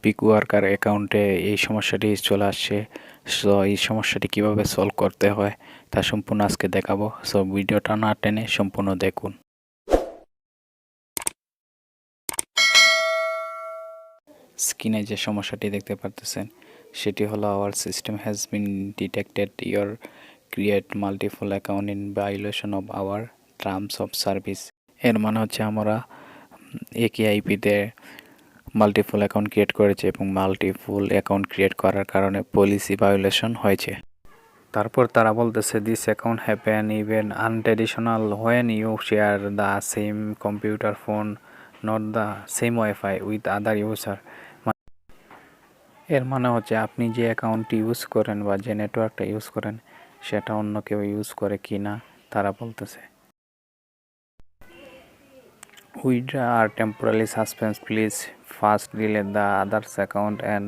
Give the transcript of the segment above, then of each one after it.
পিকওয়ার্কার অ্যাকাউন্টে এই সমস্যাটি চলে আসছে। সো এই সমস্যাটি কিভাবে সলভ করতে হয় তা সম্পূর্ণ আজকে দেখাবো। সো ভিডিওটা না টেনে সম্পূর্ণ দেখুন। স্ক্রিনে যে সমস্যাটি দেখতে পারতেছেন সেটি হলো hour system has been detected your create multiple account in violation of our terms of service. এর মানে হচ্ছে আমরা একই আইপিতে মাল্টিপল অ্যাকাউন্ট ক্রিয়েট করেছে এবং মাল্টিপল অ্যাকাউন্ট ক্রিয়েট করার কারণে পলিসি ভায়োলেশন হয়েছে। তারপর তারা বলতেছে this account happen even untraditional when you share the same computer phone not the same wifi with other user. এর মানে হচ্ছে আপনি যে অ্যাকাউন্টটি ইউজ করেন বা যে নেটওয়ার্কটা ইউজ করেন সেটা অন্য কেউ ইউজ করে কি না তারা বলতেছে। Withdraw are temporarily suspend. Please first delete the other's account and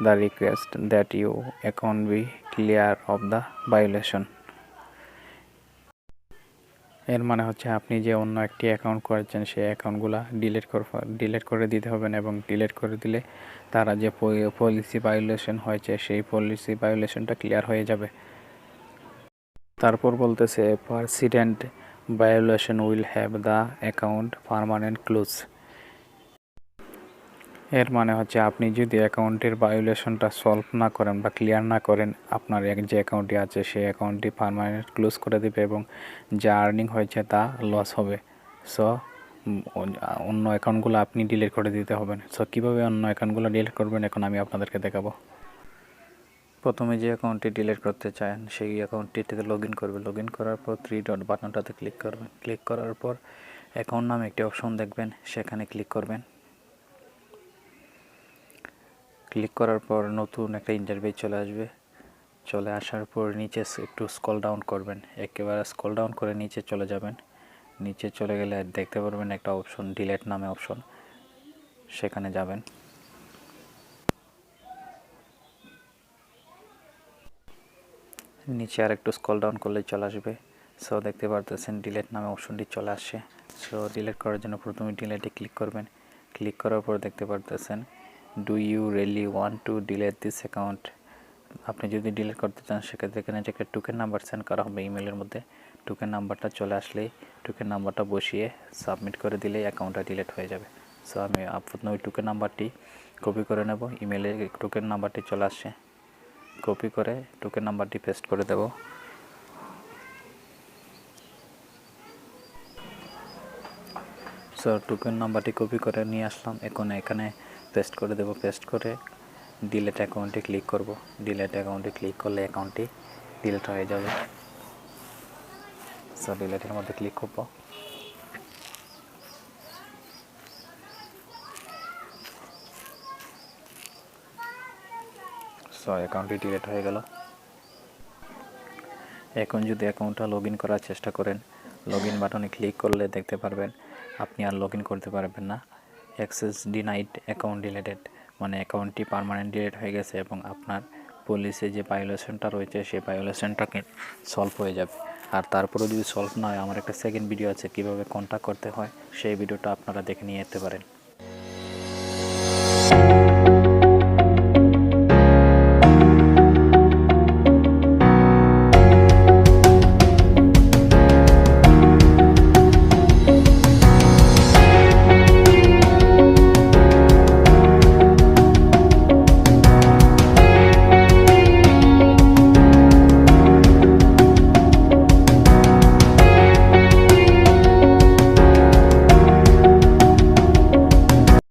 the request that your account be clear of the violation. এর মানে হচ্ছে আপনি যে অন্য একটি অ্যাকাউন্ট করেছেন সেই অ্যাকাউন্টগুলো ডিলিট করে দিতে হবেন এবং ডিলিট করে দিলে তারা যে পলিসি ভায়োলেশন হয়েছে সেই পলিসি ভায়োলেশনটা ক্লিয়ার হয়ে যাবে। তারপর বলতেছে persistent violation will have the account permanent close. এর মানে হচ্ছে আপনি যদি অ্যাকাউন্টের ভায়োলেশনটা সলভ না করেন বা ক্লিয়ার না করেন আপনার যে অ্যাকাউন্টটি আছে সেই অ্যাকাউন্টটি পার্মানেন্ট ক্লোজ করে দেবে এবং যা আর্নিং হয়েছে তা লস হবে। সো অন্য অ্যাকাউন্টগুলো আপনি ডিলিট করে দিতে হবেন। সো কীভাবে অন্য অ্যাকাউন্টগুলো ডিলিট করবেন এখন আমি আপনাদেরকে দেখাবো। প্রথমে যে অ্যাকাউন্টটি ডিলিট করতে চান সেই অ্যাকাউন্টটিতে লগ ইন করবে। লগ ইন করার পর 3 ডট বাটনটাতে ক্লিক করবেন। ক্লিক করার পর অ্যাকাউন্ট নামে একটি অপশন দেখবেন, সেখানে ক্লিক করবেন। ক্লিক করার পর নতুন একটা ইন্টারভিউ চলে আসবে। চলে আসার পর নিচে একটু স্ক্রল ডাউন করবেন, একেবারে স্ক্রল ডাউন করে নিচে চলে যাবেন। নিচে চলে গেলে দেখতে পারবেন একটা অপশন ডিলিট নামে অপশন, সেখানে যাবেন। নিচে আর একটু স্ক্রল ডাউন করলেই চলে আসবে। সো দেখতে পারতেছেন ডিলিট নামে অপশনটি চলে আসছে। সো ডিলিট করার জন্য প্রথমে ডিলিটে ক্লিক করবেন। ক্লিক করার পর দেখতে পারতেছেন do you really want to delete this account. আপনি যদি ডিলিট করতে চান সেক্ষেত্রে এখানে যে একটা টোকেন নাম্বার সেন্ড করা হবে ইমেলের মধ্যে, টোকেন নাম্বারটা চলে আসলেই টোকেন নাম্বারটা বসিয়ে সাবমিট করে দিলেই অ্যাকাউন্টটা ডিলিট হয়ে যাবে। সো আমি প্রথমে ওই টোকেন নাম্বারটি কপি করে নেব। ইমেলে টোকেন নাম্বারটি চলে আসছে, কপি করে টোকেন নাম্বারটি পেস্ট করে দেব। সো টোকেন নাম্বারটি কপি করে নিয়ে আসলাম, এখন এখানে পেস্ট করে দেব। পেস্ট করে ডিলিট অ্যাকাউন্টে ক্লিক করব। ডিলিট অ্যাকাউন্টে ক্লিক করলে অ্যাকাউন্টটি ডিলিট হয়ে যাবে। সো ডিলিটের মধ্যে ক্লিক করব। সো অ্যাকাউন্টটি ডিলিট হয়ে গেল। এখন যদি অ্যাকাউন্টটা লগ ইন করার চেষ্টা করেন, লগ ইন বাটনে ক্লিক করলে দেখতে পারবেন আপনি আর লগ ইন করতে পারবেন না। অ্যাক্সেস ডিনাইড, অ্যাকাউন্ট ডিলিটেড, মানে অ্যাকাউন্টটি পার্মানেন্ট ডিলিট হয়ে গেছে এবং আপনার পলিসি যে ভায়োলেশনটা রয়েছে সেই ভায়োলেশনটাকে সলভ হয়ে যাবে। আর তারপরেও যদি সলভ না হয় আমার একটা সেকেন্ড ভিডিও আছে কীভাবে কন্ট্যাক্ট করতে হয়, সেই ভিডিওটা আপনারা দেখে নিয়ে যেতে পারেন।